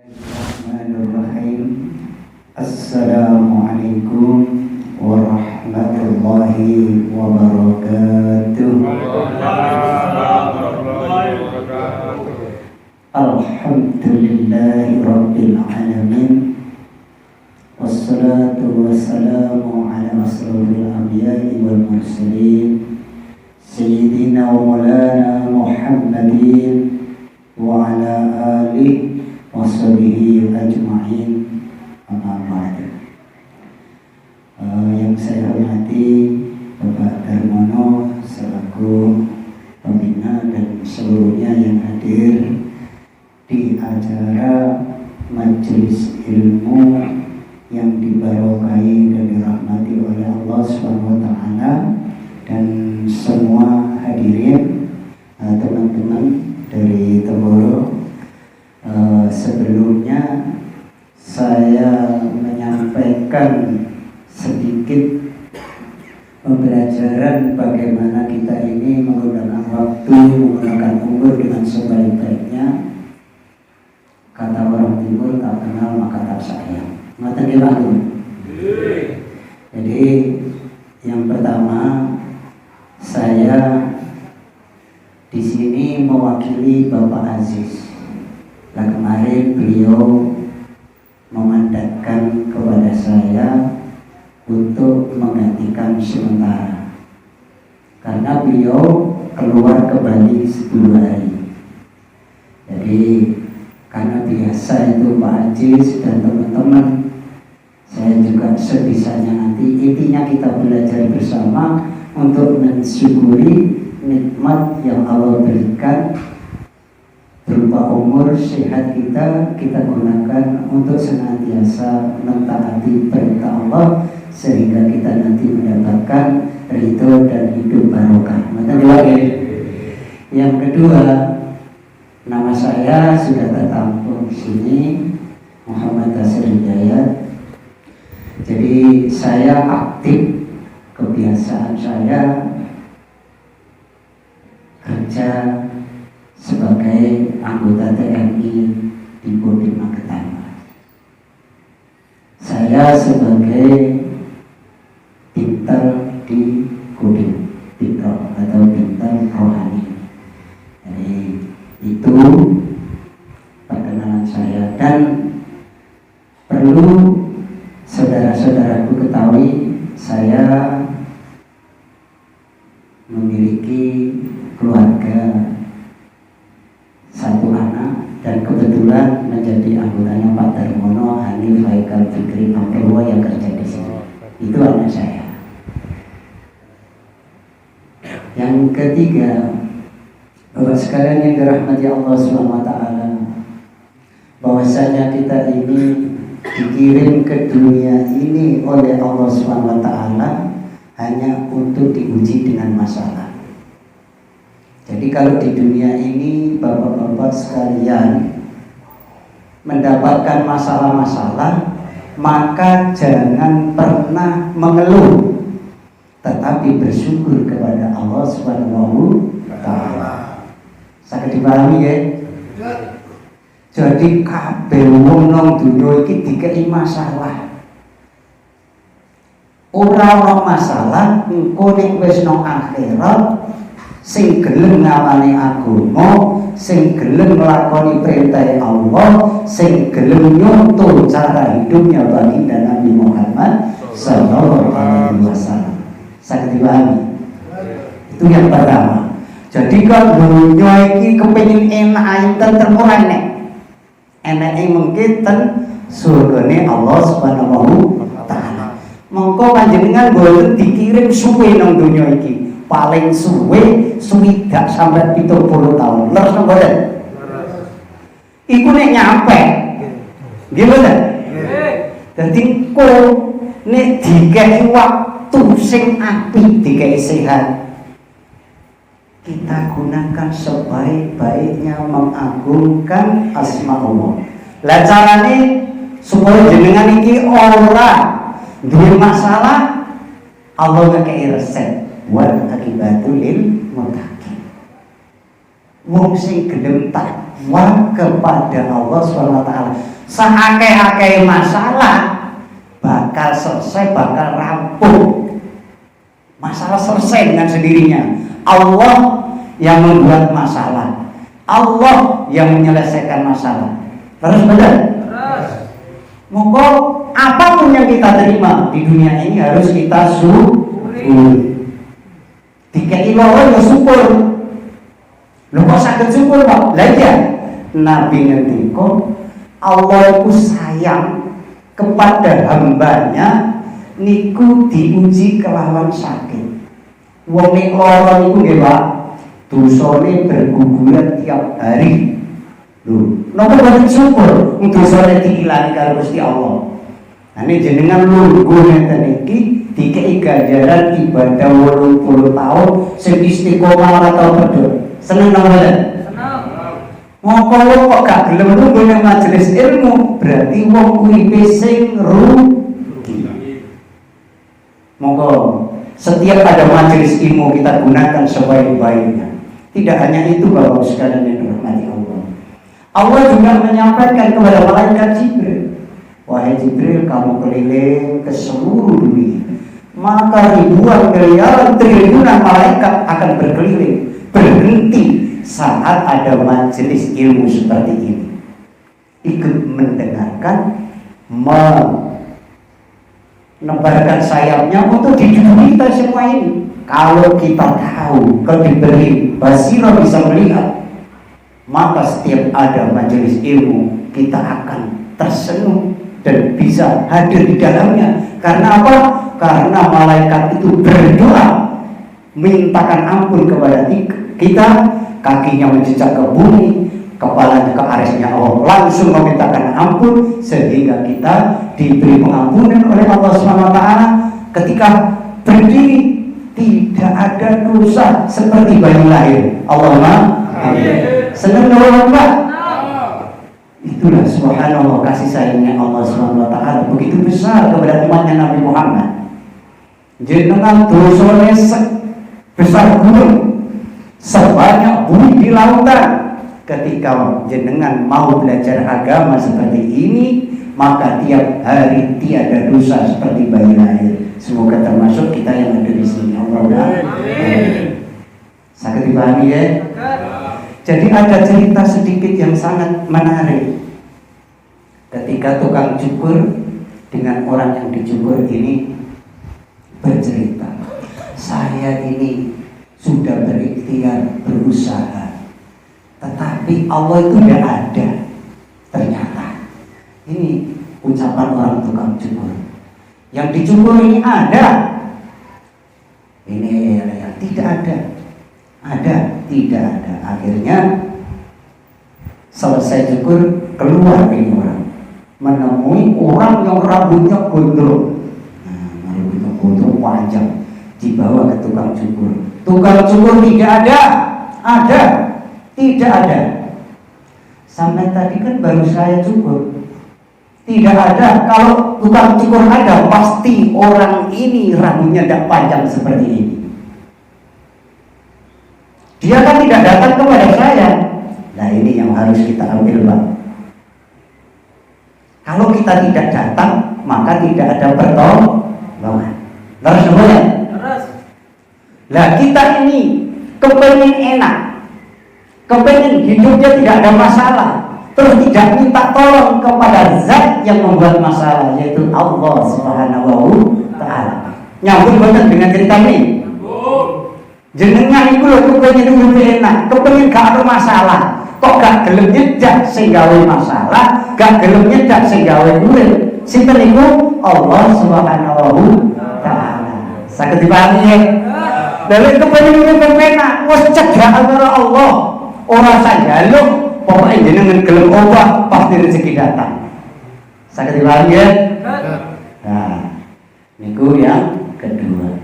Bismillahirrahmanirrahim. Assalamualaikum warahmatullahi wabarakatuh. Alhamdulillahi rabbil alamin. Wassalatu wassalamu ala asrofil anbiya'i wal mursalin Sayyidina wa maulana Muhammadin wa ala alihi washabihi ajma'in, amma ba'd. Yang saya hormati Bapak Darmono selaku pembina dan seluruhnya yang hadir di acara majelis ilmu yang dibarokahi dan dirahmati oleh Allah Subhanahu wa taala, dan semua hadirin, teman-teman dari Temboro. Sebelumnya saya menyampaikan sedikit pembelajaran bagaimana kita ini menggunakan waktu, menggunakan umur dengan sebaik-baiknya. Kata orang timur, tak kenal maka tak sayang. Mengatakan lagu. Jadi yang pertama, saya di sini mewakili Bapak Aziz. Nah, kemarin beliau memandatkan kepada saya untuk menggantikan sementara karena beliau keluar ke Bali 10 hari. Jadi karena biasa itu Pak Aziz dan teman-teman, saya juga sebisanya nanti intinya kita belajar bersama untuk mensyukuri nikmat yang Allah berikan berupa umur sehat kita gunakan untuk senantiasa mentaati perintah Allah sehingga kita nanti mendapatkan ridho dan hidup barokah. Yang kedua, nama saya sudah tertampung di sini, Muhammad Tasir Hidayat. Jadi saya aktif, kebiasaan saya kerja sebagai anggota TNI di Kodim Magetan. Saya sebagai pinter di Kodim, pinter atau pinter rohani. Jadi itu perkenalan saya, dan perlu saudara-saudaraku ketahui saya memiliki keluarga, satu anak, dan kebetulan menjadi anggotanya Pak Darmono Hanif Haikal Fikri Amperwa yang kerja di sini. Itu anak saya. Yang ketiga, Bapak sekalian yang dirahmati Allah SWT, bahwasanya kita ini dikirim ke dunia ini oleh Allah SWT hanya untuk diuji dengan masalah. Jadi kalau di dunia ini bapak-bapak sekalian mendapatkan masalah-masalah, maka jangan pernah mengeluh, tetapi bersyukur kepada Allah Subhanahu wa taala. Saged dipahami ya? Jadi kabeh wong nang dunya iki dikeki masalah. Ora ono masalah engko nek wis nang akhirat, sing gelem ngamani agama, sing gelem nglakoni perintah Allah, sing gelem nyontoh cara hidupnya baginda Nabi Muhammad sallallahu alaihi wasallam. Saged dipahami? Itu yang pertama. Jadi kalau dunia iki kepengin enak ae tentrem ora enek. Enake mungkin ten surgane Allah Subhanahu wa taala. Mongko panjenengan boten dikirim suwe nang dunia iki. Paling suwe swidak sampai 70 tahun. Leres mboten? Iku nek nyampe. Nggih mboten? Dadi kok nek dikeki waktu sing apik, dikeki sehat, kita gunakan sebaik-baiknya mengagungkan asma Allah. Lah carane supaya jenengan iki ora duwe masalah, Allah ngekei resep. Wal akibatul lil muttaqin. Wong sing gelem takwa kepada Allah SWT Seakeh-akeh masalah bakal selesai, bakal rampung. Masalah selesai dengan sendirinya. Allah yang membuat masalah, Allah yang menyelesaikan masalah. Terus benar? Terus. Monggo apapun yang kita terima di dunia ini harus kita syukuri. Dikai loro ya syukur. Lho kok saged syukur, Pak? Lah iya, Nabi ngendika Allah itu sayang kepada hambanya niku diuji kelawan sakit. Wong nek lara niku nggih, Pak, dosane berguguran tiap hari. Lho, napa boten syukur dosane diilangi karo Gusti Allah. Ane jenengan lungguh ngeten iki dikei ganjaran ibadah 80 tahun sing istiqomah ora tau pedhot. Seneng napa mboten? Seneng. Kok gak gelem lungguh nang majelis ilmu, berarti wong kuwi sing rugi. Monggo setiap ada majelis ilmu kita gunakan sebaik-baiknya. Tidak hanya itu Bapak sekalian yang dirahmati Allah. Allah juga menyampaikan kepada malaikat Jibril, wahai Jibril, kamu keliling ke seluruh dunia, maka ribuan miliaran triliunan malaikat akan berkeliling, berhenti saat ada majelis ilmu seperti ini, ikut mendengarkan, menebarkan sayapnya untuk dididik kita semua ini. Kalau kita tahu, kalau diberi basirah bisa melihat, maka setiap ada majelis ilmu kita akan tersenyum dan bisa hadir di dalamnya. Karena apa? Karena malaikat itu berdoa mintakan ampun kepada kita, kakinya menjejak ke bumi, kepalanya ke arsy-Nya Allah, langsung memintakan ampun sehingga kita diberi pengampunan oleh Allah SWT. Ketika berdiri tidak ada dosa seperti bayi lahir. Allahumma amin. Senang dong Pak? Itulah subhanallah kasih sayangnya Allah SWT begitu besar kepada umatnya Nabi Muhammad. Jenengan dosane besar gunung, sebanyak bumi di lautan. Ketika jenengan mau belajar agama seperti ini, maka tiap hari tiada dosa seperti bayi lahir. Semoga termasuk kita yang ada di sini. Allah. Sangat dipahami ya. Jadi ada cerita sedikit yang sangat menarik. Ketika tukang cukur dengan orang yang dicukur ini bercerita, saya ini sudah berikhtiar berusaha, tetapi Allah itu tidak ada. Ternyata ini ucapan orang tukang cukur. Yang dicukur ini ada. Ini yang tidak ada. Ada, tidak ada. Akhirnya selesai cukur, keluar ini orang, menemui orang yang rambutnya gondrong. Rambutnya gondrong panjang, dibawa ke tukang cukur. Tukang cukur tidak ada. Ada, tidak ada. Sampai tadi kan baru saya cukur. Tidak ada. Kalau tukang cukur ada, pasti orang ini rambutnya tidak panjang seperti ini. Dia kan tidak datang kepada saya. Nah ini yang harus kita ambil, Pak. Kalau kita tidak datang, maka tidak ada pertolongan. Terus semuanya. Nah kita ini kepengen enak, kepengen hidupnya tidak ada masalah, terus tidak minta tolong kepada zat yang membuat masalah, yaitu Allah Subhanahu Ta'ala. Nyambung betul dengan cerita ini. Jenengan itu loh kepengen hidup enak, kepengen gak ada masalah, kok gak gelem nyedak sing gawe masalah, gak gelem nyedak sing gawe urip. Sinten niku? Allah Subhanahu Ta'ala. Saged dipahami ya? Dari kepengen hidup enak, wis cegah karo Allah. Ora sajaluk, pokoke jenengan gelem obah pasti rezeki datang. Saged dipahami ya? Nah, niku yang kedua.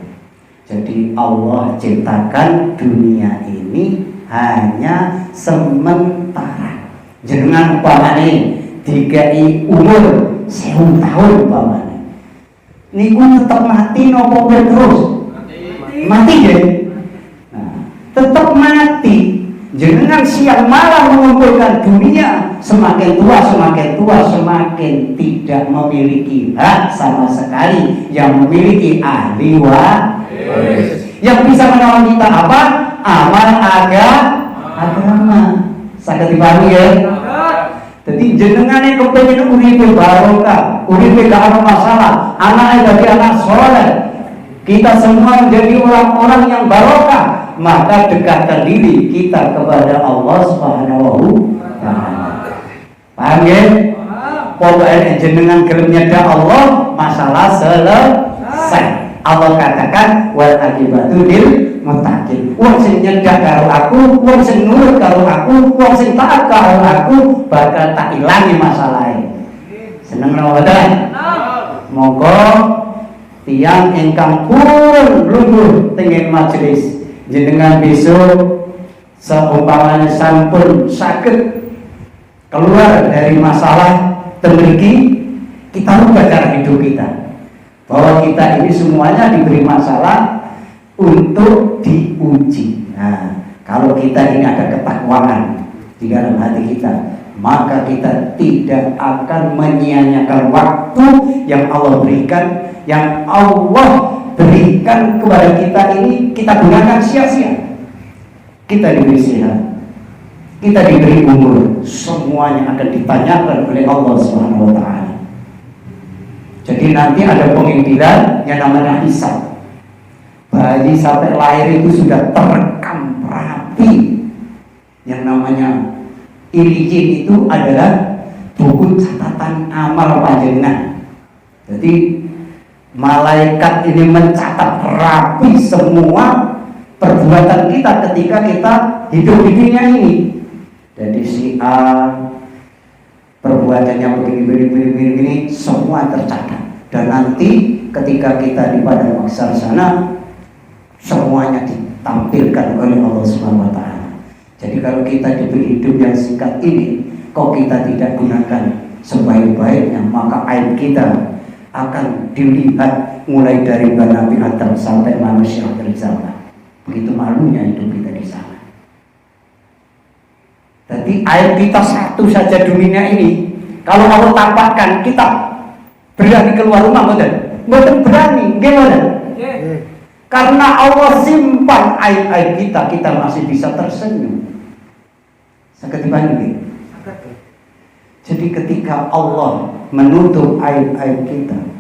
Jadi Allah ciptakan dunia ini hanya sementara. Jenengan umpamane dikai umur 1000 tahun umpamane, niku tetap mati nopo terus? Mati ya? Nah, tetap mati. Jenengan siang malam mengumpulkan dunia, semakin tua semakin tidak memiliki hak sama sekali. Yang memiliki ahli waris. Yang bisa menolong kita apa? Amal agama. Saged dipahami ya. Jadi jenengan yang kepengen uripe barokah, uripe gak ada masalah, anaknya jadi anak soleh, kita semua menjadi orang-orang yang barokah, maka dekatkan diri kita kepada Allah Subhanahu wa Ta'ala. Paham ya? Pokoknya jenengan gelem nyedhak Allah, masalah selesai. Allah katakan wal akibatu lil muttaqin. Wong sing nyedhak karo aku, wong sing nurut karo aku, wong sing taat karo aku bakal tak ilangi masalahe. Seneng mboten? Monggo tiyang ingkang purun lungguh tenging majelis jenengan besok seumpamanya sampun saged keluar dari masalah temriki, kita rubah cara hidup kita. Bahwa kita ini semuanya diberi masalah untuk diuji. Nah, kalau kita ini ada ketakwaan di dalam hati kita, maka kita tidak akan menyia-nyiakan waktu yang Allah berikan, yang Allah berikan kepada kita ini kita gunakan sia-sia. Kita diberi sehat, kita diberi umur, semuanya akan ditanyakan oleh Allah Subhanahu wa Ta'ala. Jadi nanti ada pengintilan yang namanya hisab. Bayi sampai lahir itu sudah terekam rapi. Yang namanya ilijin itu adalah buku catatan amal panjenengan. Jadi malaikat ini mencatat rapi semua perbuatan kita ketika kita hidup di dunia ini. Jadi si A perbuatannya begini semua tercatat, dan nanti ketika kita di padang mahsyar sana semuanya ditampilkan oleh Allah Subhanahu wa Ta'ala. Jadi kalau kita diberi hidup yang singkat ini kok kita tidak gunakan sebaik-baiknya, maka aib kita akan dilihat mulai dari Nabi Adam sampai manusia akhir zaman. Begitu malunya hidup kita di sana. Jadi aib kita satu saja dunia ini, kalau Allah tampakkan kita berani keluar rumah, betul berani, gimana? Karena Allah simpan aib-aib kita, kita masih bisa tersenyum. Seketiban. Jadi ketika Allah menutup aib-aib kita,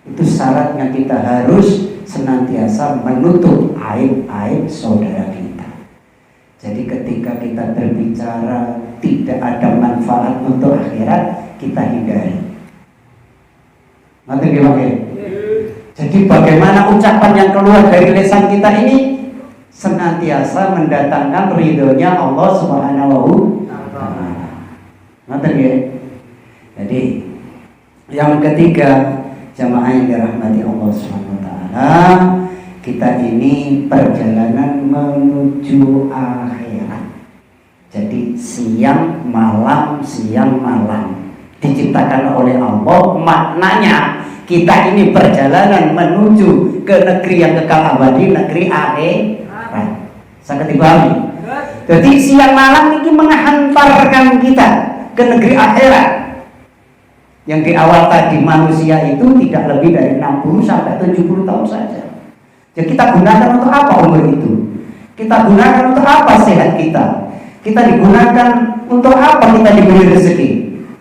itu syaratnya kita harus senantiasa menutup aib-aib saudara kita. Jadi ketika kita berbicara tidak ada manfaat untuk akhirat, kita hindari. Nanti gimana? Jadi bagaimana ucapan yang keluar dari lisan kita ini senantiasa mendatangkan ridhonya Allah Subhanahu wa Ta'ala. Nanti ya. Jadi yang ketiga, jamaah yang dirahmati Allah Subhanahu wa Ta'ala, kita ini perjalanan menuju akhirat. Jadi siang malam diciptakan oleh Allah. Maknanya kita ini perjalanan menuju ke negeri yang kekal abadi, negeri akhirat. Sangat dipahami. Jadi siang malam ini menghantarkan kita ke negeri akhirat. Yang di awal tadi manusia itu tidak lebih dari 60 sampai 70 tahun saja. Jadi kita gunakan untuk apa umur itu? Kita gunakan untuk apa sehat kita? Kita digunakan untuk apa kita diberi rezeki?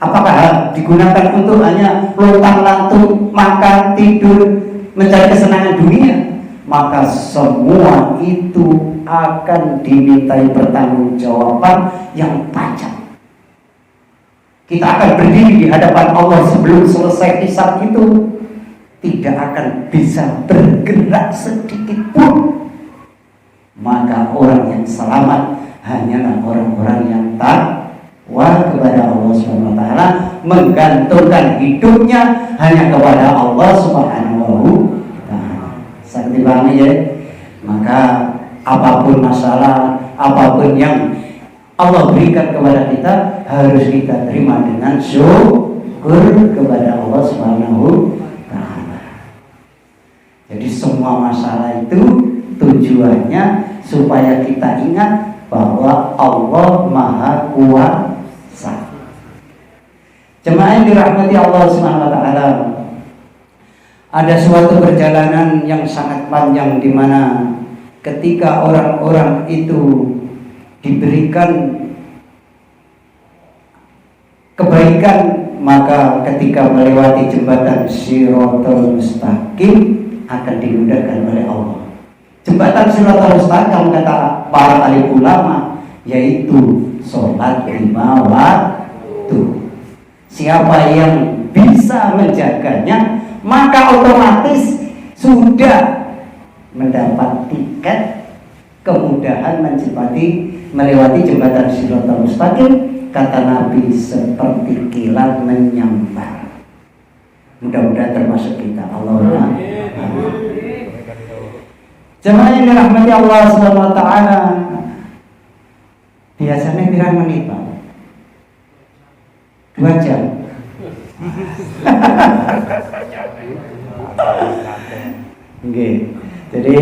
Apakah digunakan untuk hanya lontang-lantung, makan, tidur, mencari kesenangan dunia? Maka semua itu akan dimintai pertanggungjawaban yang pajak. Kita akan berdiri di hadapan Allah sebelum selesai hisab itu, tidak akan bisa bergerak sedikit pun. Maka orang yang selamat hanyalah orang-orang yang takwa kepada Allah Subhanahu wa Ta'ala, menggantungkan hidupnya hanya kepada Allah Subhanahu wa Ta'ala. Sangat dipahami ya? Maka apapun masalah, apapun yang Allah berikan kepada kita, harus kita terima dengan syukur kepada Allah Subhanahu wa Ta'ala. Jadi semua masalah itu tujuannya supaya kita ingat bahwa Allah Maha Kuasa. Jemaah yang dirahmati Allah Subhanahu wa taala, ada suatu perjalanan yang sangat panjang di mana ketika orang-orang itu diberikan kebaikan, maka ketika melewati jembatan Shiratal Mustaqim akan dimudahkan oleh Allah. Jembatan Shiratal Mustaqim kata para alim ulama yaitu sholat 5 waktu. Siapa yang bisa menjaganya maka otomatis sudah mendapat tiket kemudahan melewati jembatan Shiratal Mustaqim. Kata Nabi seperti kilat menyambar. Mudah-mudahan termasuk kita. Allahumma amin. Jemaah yang dirahmati Allah Subhanahu wa taala, biasanya pirang menit Pak? 2 jam. Oke. Jadi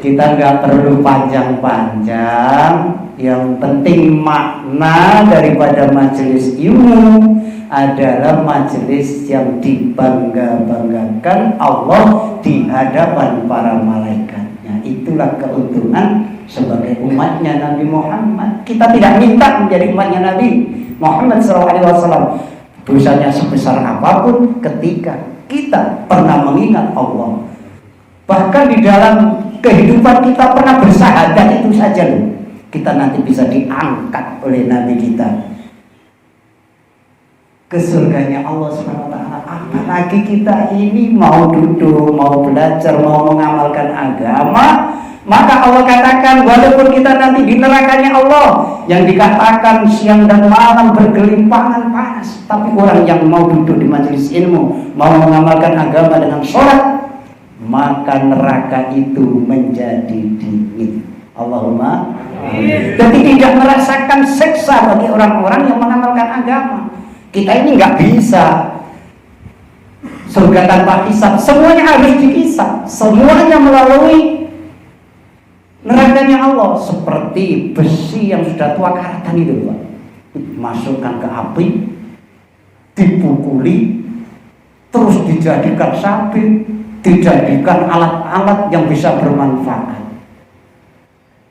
kita nggak perlu panjang-panjang. Yang penting makna daripada majelis ilmu adalah majelis yang dibangga-banggakan Allah di hadapan para malaikatnya. Itulah keuntungan sebagai umatnya Nabi Muhammad. Kita tidak minta menjadi umatnya Nabi Muhammad SAW. Dosanya sebesar apapun ketika kita pernah mengingat Allah. Bahkan di dalam kehidupan kita pernah bersahadat, itu saja loh. Kita nanti bisa diangkat oleh Nabi kita ke surganya Allah Subhanahu wa taala. Apalagi kita ini mau duduk, mau belajar, mau mengamalkan agama, maka Allah katakan walaupun kita nanti di nerakanya Allah yang dikatakan siang dan malam bergelimpangan panas, tapi orang yang mau duduk di majelis ilmu, mau mengamalkan agama dengan sholat, maka neraka itu menjadi dingin. Allahumma amin. Jadi tidak merasakan siksa bagi orang-orang yang mengamalkan agama. Kita ini nggak bisa surga tanpa hisab. Semuanya harus dihisab. Semuanya melalui nerakanya Allah. Seperti besi yang sudah tua karatan itu Pak. Masukkan ke api, dipukuli, terus dijadikan sabit, dijadikan alat-alat yang bisa bermanfaat.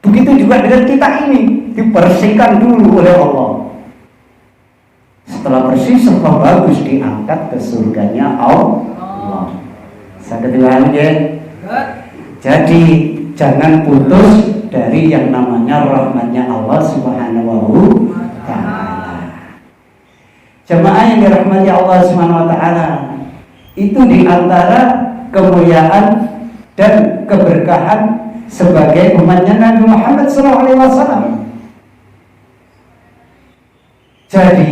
Begitu juga dengan kita ini, dibersihkan dulu oleh Allah. Setelah bersih, serba bagus diangkat ke surganya Allah. Sakit ya. Jadi jangan putus dari yang namanya rahmatnya Allah Subhanahu wa taala. Jemaah yang dirahmati Allah Subhanahu wa taala, itu diantara kemuliaan dan keberkahan sebagai umatnya Nabi Muhammad SAW. Jadi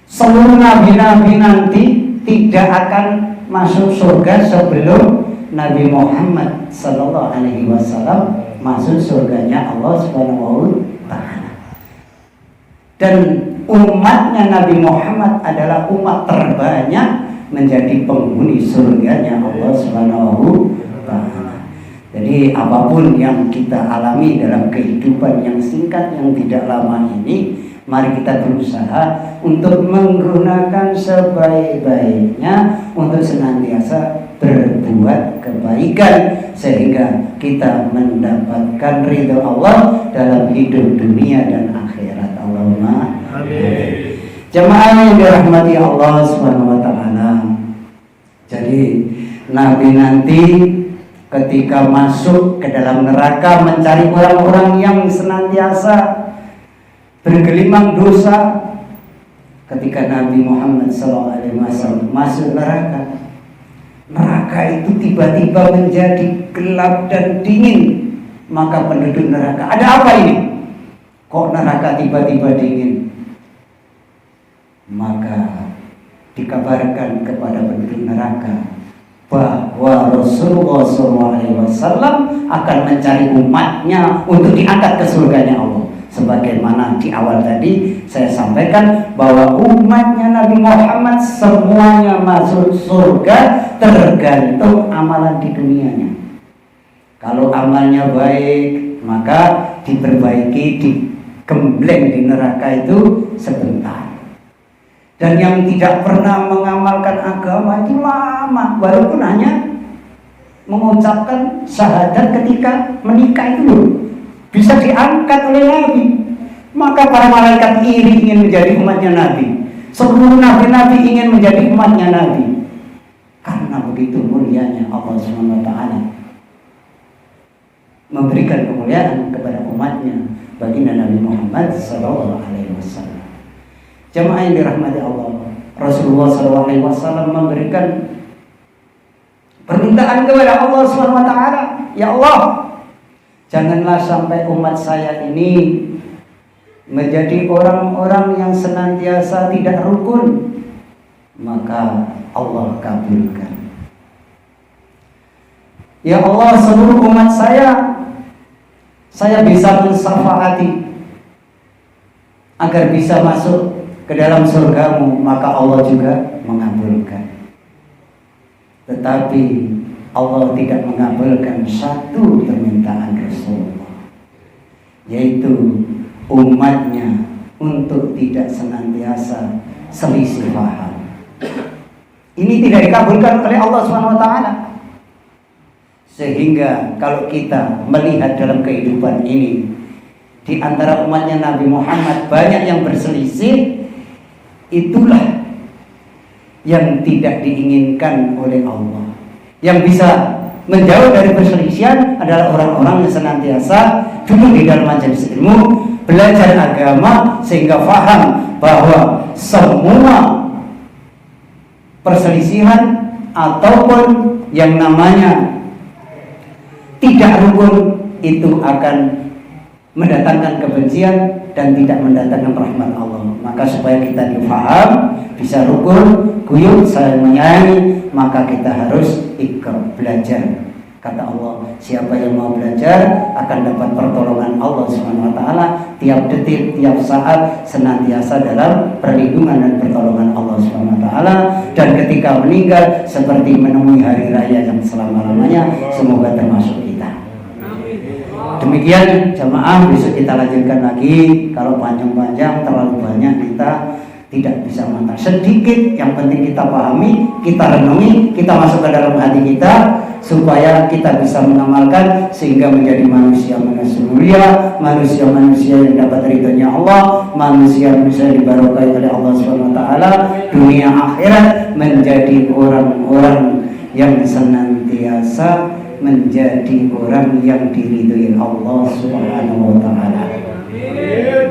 seluruh nabi-nabi nanti tidak akan masuk surga sebelum Nabi Muhammad SAW masuk surganya Allah Subhanahu wa taala. Dan umatnya Nabi Muhammad adalah umat terbanyak menjadi penghuni surganya Allah Subhanahu wa taala. Jadi apapun yang kita alami dalam kehidupan yang singkat yang tidak lama ini, mari kita berusaha untuk menggunakan sebaik-baiknya untuk senantiasa berbuat kebaikan sehingga kita mendapatkan ridho Allah dalam hidup dunia dan akhirat. Allahumma amin. Jemaah yang dirahmati Allah Subhanahu wa taala. Jadi Nabi nanti ketika masuk ke dalam neraka mencari orang-orang yang senantiasa bergelimang dosa, ketika Nabi Muhammad SAW masuk neraka, neraka itu tiba-tiba menjadi gelap dan dingin. Maka penduduk neraka, ada apa ini? Kok neraka tiba-tiba dingin? Maka dikabarkan kepada penduduk neraka bahwa Rasulullah SAW akan mencari umatnya untuk diangkat ke surganya Allah. Sebagaimana di awal tadi saya sampaikan bahwa umatnya Nabi Muhammad semuanya masuk surga tergantung amalan di dunianya. Kalau amalnya baik, maka diperbaiki, digembleng di neraka itu sebentar. Dan yang tidak pernah mengamalkan agama itu lama, walaupun hanya mengucapkan syahadat ketika menikah itu loh, bisa diangkat oleh Nabi. Maka para malaikat iri ingin menjadi umatnya Nabi. Seluruh nabi-nabi ingin menjadi umatnya Nabi. Karena begitu mulianya Allah SWT memberikan kemuliaan kepada umatnya, baginda Nabi Muhammad SAW. Jamaah yang dirahmati Allah, Rasulullah SAW memberikan permintaan kepada Allah SWT. Ya Allah, janganlah sampai umat saya ini menjadi orang-orang yang senantiasa tidak rukun. Maka Allah kabulkan. Ya Allah, seluruh umat saya bisa mensafaati agar bisa masuk ke dalam surgamu, maka Allah juga mengabulkan. Tetapi Allah tidak mengabulkan satu permintaan Rasulullah, yaitu umatnya untuk tidak senantiasa selisih paham. Ini tidak dikabulkan oleh Allah SWT. Sehingga kalau kita melihat dalam kehidupan ini, di antara umatnya Nabi Muhammad banyak yang berselisih. Itulah yang tidak diinginkan oleh Allah. Yang bisa menjauh dari perselisihan adalah orang-orang yang senantiasa duduk di dalam majelis ilmu, belajar agama, sehingga faham bahwa semua perselisihan ataupun yang namanya tidak rukun itu akan mendatangkan kebencian dan tidak mendatangkan rahmat Allah. Maka supaya kita difaham, bisa rukun, guyup, saling menyayangi, maka kita harus ikut belajar. Kata Allah, siapa yang mau belajar akan dapat pertolongan Allah SWT tiap detik, tiap saat, senantiasa dalam perlindungan dan pertolongan Allah SWT. Dan ketika meninggal seperti menemui hari raya yang selama-lamanya. Semoga termasuk kita. Demikian jamaah, besok kita lanjutkan lagi. Kalau panjang-panjang terlalu banyak kita tidak bisa mantap. Sedikit yang penting kita pahami, kita renungi, kita masuk ke dalam hati kita, supaya kita bisa mengamalkan sehingga menjadi manusia-manusia mulia, manusia-manusia yang dapat ridhonya Allah, manusia-manusia yang diberkahi oleh Allah SWT, dunia akhirat, menjadi orang-orang yang senantiasa menjadi orang yang diridhoi Allah Subhanahu wa taala.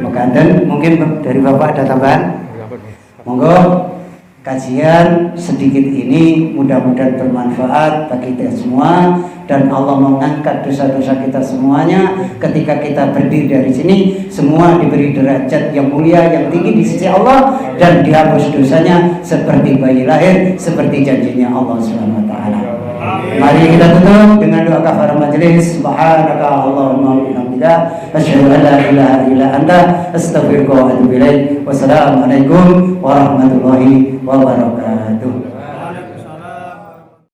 Maka dan mungkin dari Bapak ada tambahan? Monggo, kajian sedikit ini mudah-mudahan bermanfaat bagi kita semua, dan Allah mengangkat dosa-dosa kita semuanya. Ketika kita berdiri dari sini, semua diberi derajat yang mulia, yang tinggi di sisi Allah, dan dihapus dosanya seperti bayi lahir, seperti janjinya Allah Subhanahu wa taala. Mari kita tutup dengan doa kafarah majelis. Subhanaka Allahumma wa bihamdika, asyhadu an la ilaha illa anta, astaghfiruka wa atubu ilaik. Wassalamualaikum warahmatullahi wabarakatuh.